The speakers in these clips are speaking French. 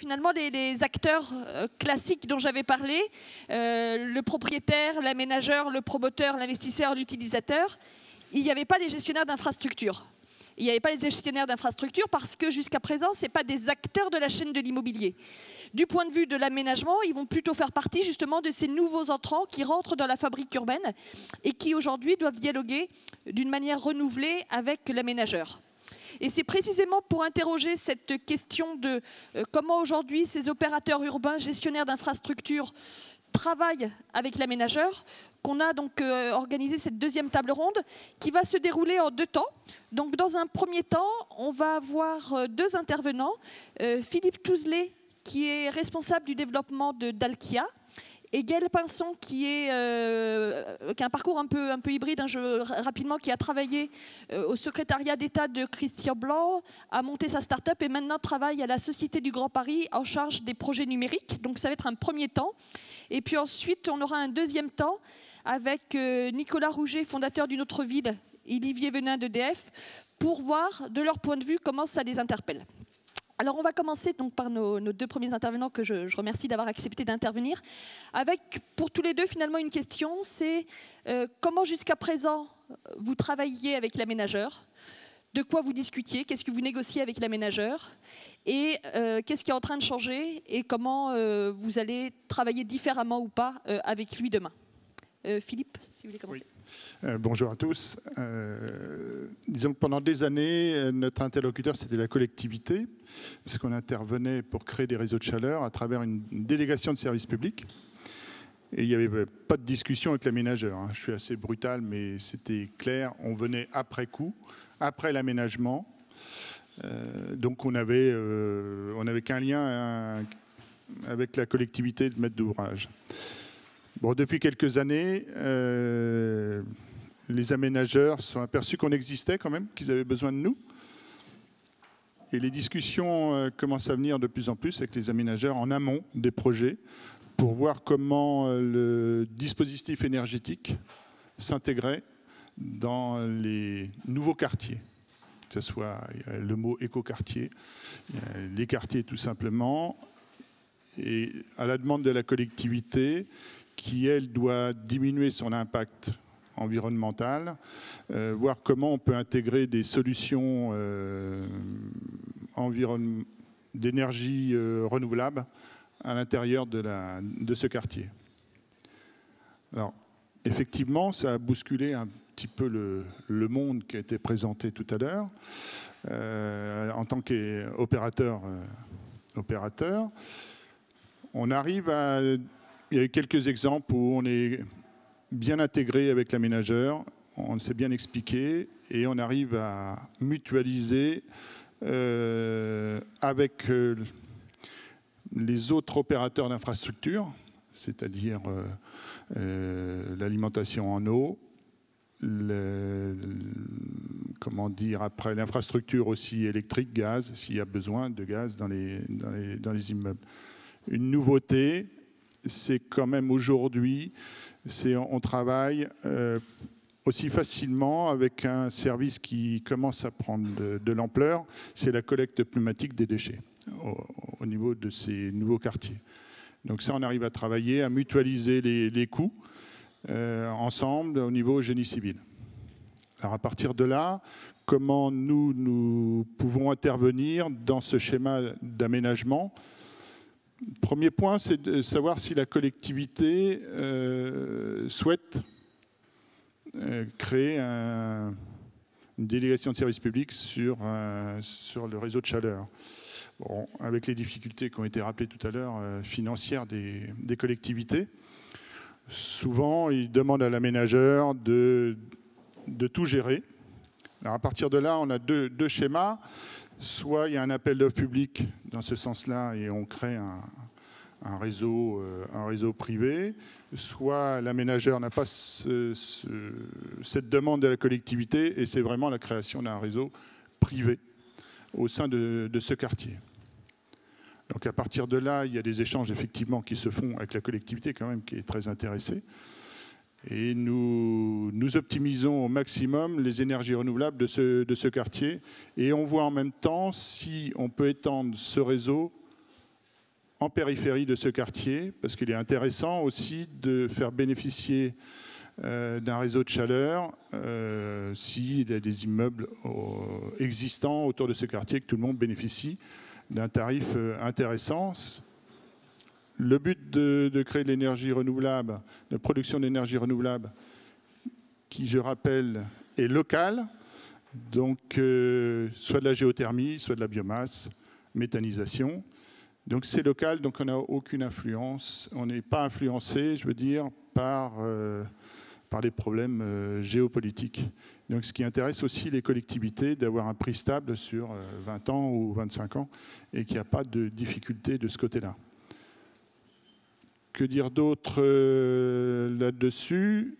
finalement les acteurs classiques dont j'avais parlé, le propriétaire, l'aménageur, le promoteur, l'investisseur, l'utilisateur, il n'y avait pas les gestionnaires d'infrastructures. Il n'y avait pas les gestionnaires d'infrastructures parce que jusqu'à présent, ce n'est pas des acteurs de la chaîne de l'immobilier. Du point de vue de l'aménagement, ils vont plutôt faire partie justement de ces nouveaux entrants qui rentrent dans la fabrique urbaine et qui aujourd'hui doivent dialoguer d'une manière renouvelée avec l'aménageur. Et c'est précisément pour interroger cette question de comment aujourd'hui ces opérateurs urbains, gestionnaires d'infrastructures, travaillent avec l'aménageur qu'on a donc organisé cette deuxième table ronde qui va se dérouler en 2 temps. Donc dans un premier temps, on va avoir 2 intervenants. Philippe Touzelet, qui est responsable du développement d'Alkia, et Gaël Pinson, qui a un parcours un peu hybride, rapidement, qui a travaillé au secrétariat d'État de Christian Blanc, a monté sa start-up et maintenant travaille à la Société du Grand Paris en charge des projets numériques. Donc ça va être un premier temps. Et puis ensuite, on aura un deuxième temps avec Nicolas Rouget, fondateur d'une autre ville, et Olivier Venin d'EDF, pour voir de leur point de vue comment ça les interpelle. Alors on va commencer donc par nos 2 premiers intervenants que je remercie d'avoir accepté d'intervenir, avec pour tous les 2 finalement une question, c'est comment jusqu'à présent vous travailliez avec l'aménageur, de quoi vous discutiez, qu'est-ce que vous négociez avec l'aménageur et qu'est-ce qui est en train de changer et comment vous allez travailler différemment ou pas avec lui demain. Philippe, si vous voulez commencer. Oui. Bonjour à tous. Disons que pendant des années, notre interlocuteur, c'était la collectivité, puisqu'on intervenait pour créer des réseaux de chaleur à travers une délégation de services publics. Et il n'y avait pas de discussion avec l'aménageur. Je suis assez brutal, mais c'était clair. On venait après coup, après l'aménagement. Donc on n'avait qu'un lien avec la collectivité de maître d'ouvrage. Bon, depuis quelques années, les aménageurs se sont aperçus qu'on existait quand même, qu'ils avaient besoin de nous. Et les discussions commencent à venir de plus en plus avec les aménageurs en amont des projets pour voir comment le dispositif énergétique s'intégrait dans les nouveaux quartiers. Que ce soit le mot écoquartier, les quartiers tout simplement, et à la demande de la collectivité, qui, elle, doit diminuer son impact environnemental, voir comment on peut intégrer des solutions d'énergie renouvelable à l'intérieur de ce quartier. Alors, effectivement, ça a bousculé un petit peu le monde qui a été présenté tout à l'heure. En tant qu'opérateur, on arrive à... Il y a eu quelques exemples où on est bien intégré avec l'aménageur, on s'est bien expliqué et on arrive à mutualiser avec les autres opérateurs d'infrastructure, c'est-à-dire l'alimentation en eau, comment dire, après l'infrastructure aussi électrique, gaz, s'il y a besoin de gaz dans les immeubles. Une nouveauté, c'est quand même aujourd'hui, on travaille aussi facilement avec un service qui commence à prendre de l'ampleur, c'est la collecte pneumatique des déchets au niveau de ces nouveaux quartiers. Donc ça, on arrive à travailler, à mutualiser les coûts ensemble au niveau génie civil. Alors à partir de là, comment nous pouvons intervenir dans ce schéma d'aménagement ? Premier point, c'est de savoir si la collectivité souhaite créer une délégation de service public sur le réseau de chaleur. Bon, avec les difficultés qui ont été rappelées tout à l'heure, financières des collectivités, souvent ils demandent à l'aménageur de tout gérer. Alors à partir de là, on a deux schémas. Soit il y a un appel d'offres public dans ce sens-là et on crée un réseau privé, soit l'aménageur n'a pas cette demande de la collectivité et c'est vraiment la création d'un réseau privé au sein de ce quartier. Donc à partir de là, il y a des échanges effectivement qui se font avec la collectivité quand même qui est très intéressée. Et nous optimisons au maximum les énergies renouvelables de ce quartier et on voit en même temps si on peut étendre ce réseau en périphérie de ce quartier, parce qu'il est intéressant aussi de faire bénéficier d'un réseau de chaleur s'il y a des immeubles existants autour de ce quartier, que tout le monde bénéficie d'un tarif intéressant. Le but de créer de l'énergie renouvelable, de production d'énergie renouvelable, qui, je rappelle, est locale, donc soit de la géothermie, soit de la biomasse, méthanisation. Donc c'est local, donc on n'a aucune influence, on n'est pas influencé, je veux dire, par des problèmes géopolitiques. Donc ce qui intéresse aussi les collectivités, d'avoir un prix stable sur 20 ans ou 25 ans, et qu'il n'y a pas de difficulté de ce côté-là. Que dire d'autre là-dessus?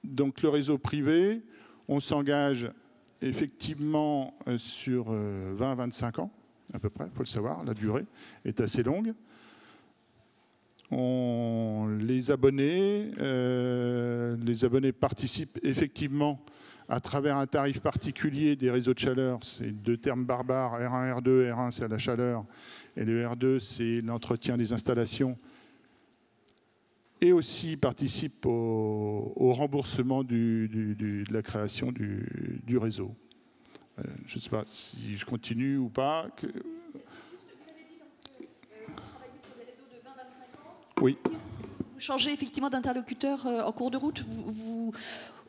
Donc le réseau privé, on s'engage effectivement sur 20-25 ans, à peu près, il faut le savoir, la durée est assez longue. Les abonnés participent effectivement à travers un tarif particulier des réseaux de chaleur. C'est deux termes barbares, R1, R2. R1, c'est la chaleur, et le R2, c'est l'entretien des installations. Et aussi participent au remboursement de la création du réseau. Je ne sais pas si je continue ou pas. Vous avez dit donc vous travaillez sur des réseaux de 20-25 ans. Oui. Vous changez effectivement d'interlocuteur en cours de route.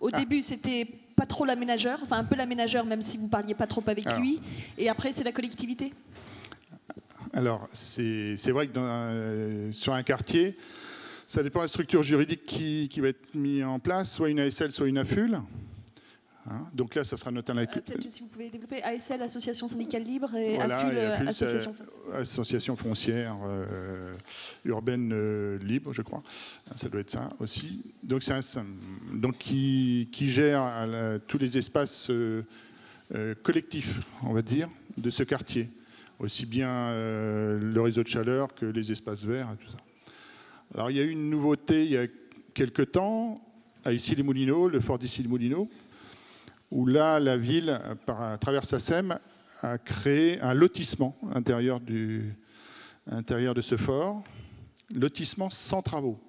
Au début, c'était pas trop l'aménageur, enfin un peu l'aménageur, même si vous ne parliez pas trop avec lui. Et après, c'est la collectivité. Alors, c'est vrai que sur un quartier, ça dépend de la structure juridique qui va être mise en place, soit une ASL, soit une AFUL. Donc là, ça sera notamment... Peut-être si vous pouvez développer ASL, Association syndicale libre, et voilà, AFUL, Association foncière urbaine libre, je crois. Ça doit être ça aussi. Donc, qui gère tous les espaces collectifs, on va dire, de ce quartier. Aussi bien le réseau de chaleur que les espaces verts et tout ça. Alors, il y a eu une nouveauté il y a quelques temps, à Issy-les-Moulineaux, le fort d'Issy-les-Moulineaux, où là, la ville, à travers SACEM, a créé un lotissement à l'intérieur de ce fort, lotissement sans travaux.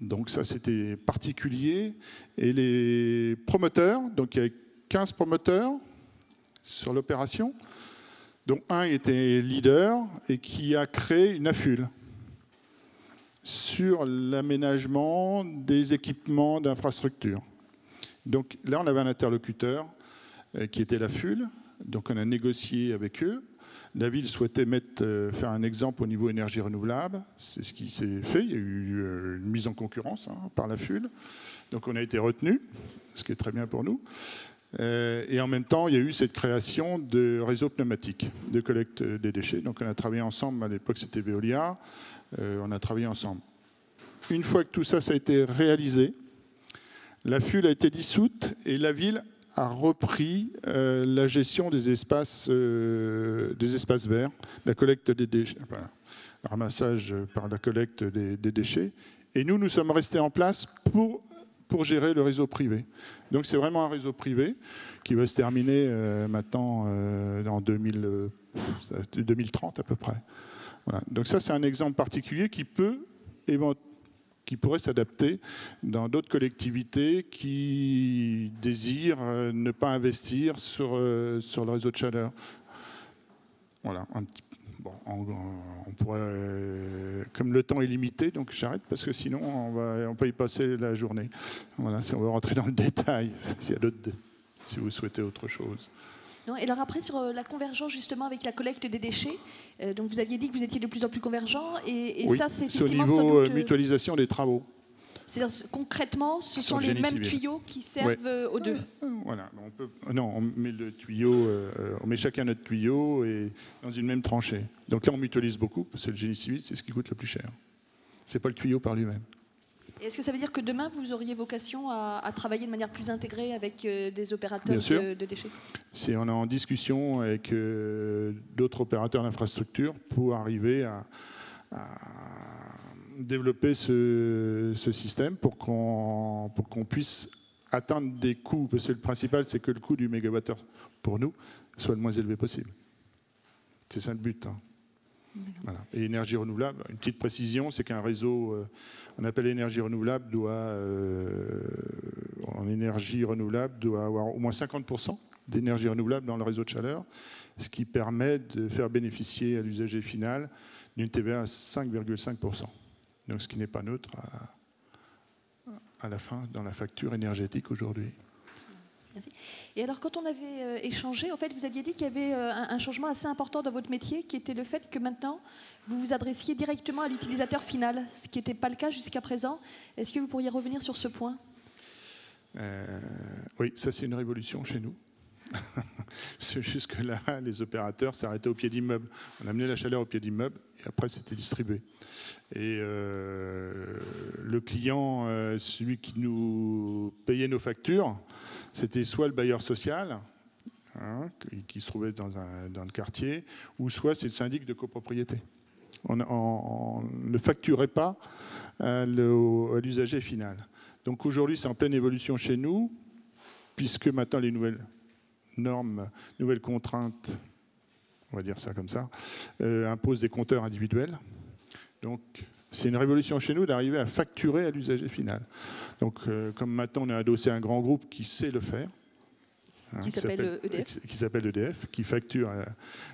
Donc ça, c'était particulier. Et les promoteurs, donc il y a 15 promoteurs sur l'opération, dont un était leader et qui a créé une AFUL sur l'aménagement des équipements d'infrastructure. Donc là, on avait un interlocuteur qui était l'AFUL, donc on a négocié avec eux. La ville souhaitait faire un exemple au niveau énergie renouvelable, c'est ce qui s'est fait. Il y a eu une mise en concurrence par l'AFUL, donc on a été retenu, ce qui est très bien pour nous. Et en même temps, il y a eu cette création de réseaux pneumatiques de collecte des déchets. Donc on a travaillé ensemble, à l'époque c'était Veolia, on a travaillé ensemble. Une fois que tout ça, ça a été réalisé, la FUL a été dissoute et la ville a repris la gestion des espaces verts, la collecte des déchets, enfin, le ramassage par la collecte des déchets. Et nous sommes restés en place pour gérer le réseau privé. Donc c'est vraiment un réseau privé qui va se terminer maintenant en 2030 à peu près. Voilà. Donc ça, c'est un exemple particulier qui pourrait s'adapter dans d'autres collectivités qui désirent ne pas investir sur le réseau de chaleur. Voilà, on pourrait, comme le temps est limité, donc j'arrête parce que sinon on peut y passer la journée. Voilà, si on veut rentrer dans le détail, si vous souhaitez autre chose. Non, et alors après, sur la convergence justement avec la collecte des déchets, donc vous aviez dit que vous étiez de plus en plus convergent, et oui, ça c'est effectivement... C'est au niveau mutualisation des travaux. Concrètement, ce sont les mêmes tuyaux qui servent aux deux. Voilà, on met le tuyau, on met chacun notre tuyau et dans une même tranchée. Donc là, on mutualise beaucoup, parce que le génie civil, c'est ce qui coûte le plus cher. C'est pas le tuyau par lui-même. Est-ce que ça veut dire que demain, vous auriez vocation à travailler de manière plus intégrée avec des opérateurs de déchets ? On est en discussion avec d'autres opérateurs d'infrastructures pour arriver à développer ce système pour qu'on puisse atteindre des coûts, parce que le principal, c'est que le coût du mégawattheure pour nous soit le moins élevé possible. C'est ça le but. Voilà. Et énergie renouvelable, une petite précision, c'est qu'un réseau, on appelle énergie renouvelable, en énergie renouvelable, doit avoir au moins 50% d'énergie renouvelable dans le réseau de chaleur, ce qui permet de faire bénéficier à l'usager final d'une TVA à 5,5%. Donc ce qui n'est pas neutre à la fin dans la facture énergétique aujourd'hui. Merci. Et alors, quand on avait échangé, en fait, vous aviez dit qu'il y avait un changement assez important dans votre métier, qui était le fait que maintenant, vous vous adressiez directement à l'utilisateur final, ce qui n'était pas le cas jusqu'à présent. Est-ce que vous pourriez revenir sur ce point ? Oui, ça c'est une révolution chez nous. Jusque-là, les opérateurs s'arrêtaient au pied d'immeubles. On amenait la chaleur au pied d'immeubles et après c'était distribué. Et le client, celui qui nous payait nos factures, c'était soit le bailleur social, qui se trouvait dans le quartier, ou soit c'est le syndic de copropriété. On ne facturait pas à l'usager final. Donc aujourd'hui, c'est en pleine évolution chez nous, puisque maintenant les nouvelles normes, nouvelles contraintes, on va dire ça comme ça, imposent des compteurs individuels. Donc c'est une révolution chez nous d'arriver à facturer à l'usager final. Donc comme maintenant on est adossé à un grand groupe qui sait le faire, qui s'appelle EDF. Qui s'appelle EDF, qui facture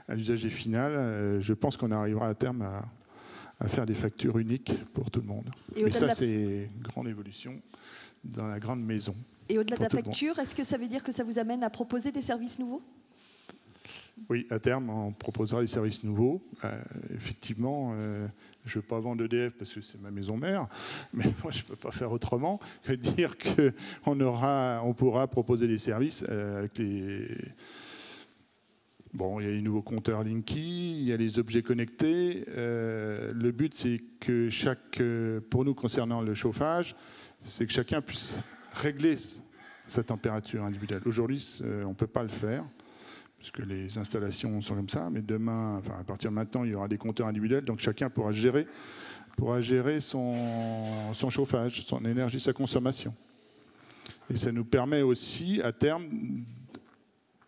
à l'usager final, je pense qu'on arrivera à terme à faire des factures uniques pour tout le monde. Et ça, c'est une grande évolution dans la grande maison. Et au-delà de la facture, est-ce que ça veut dire que ça vous amène à proposer des services nouveaux ? Oui, à terme, on proposera des services nouveaux. Effectivement, je ne veux pas vendre EDF parce que c'est ma maison mère, mais moi, je ne peux pas faire autrement que dire qu'on pourra proposer des services avec les... Bon, il y a les nouveaux compteurs Linky, il y a les objets connectés. Le but, c'est que pour nous, concernant le chauffage, c'est que chacun puisse régler sa température individuelle. Aujourd'hui, on ne peut pas le faire, puisque les installations sont comme ça, mais demain, enfin, à partir de maintenant, il y aura des compteurs individuels, donc chacun pourra gérer son chauffage, son énergie, sa consommation. Et ça nous permet aussi, à terme,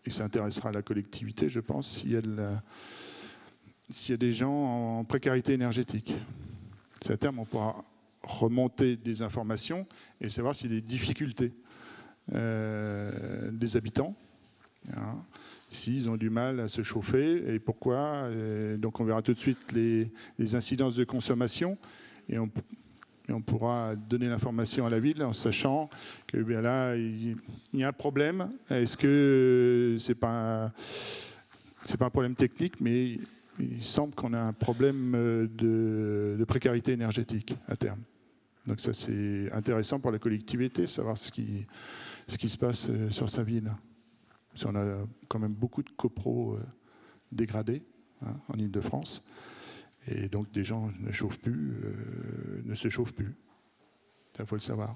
et ça intéressera la collectivité, je pense, s'il y a des gens en précarité énergétique. À terme, on pourra remonter des informations et savoir s'il y a des difficultés des habitants, s'ils ont du mal à se chauffer et pourquoi. Donc on verra tout de suite les incidences de consommation et on pourra donner l'information à la ville en sachant que bien là, il y a un problème. Est-ce que c'est pas un problème technique, mais il semble qu'on a un problème de précarité énergétique à terme. Donc ça, c'est intéressant pour la collectivité, savoir ce qui se passe sur sa ville. Parce qu'on a quand même beaucoup de copros dégradés en Ile-de-France. Et donc des gens ne se chauffent plus. Ça, il faut le savoir.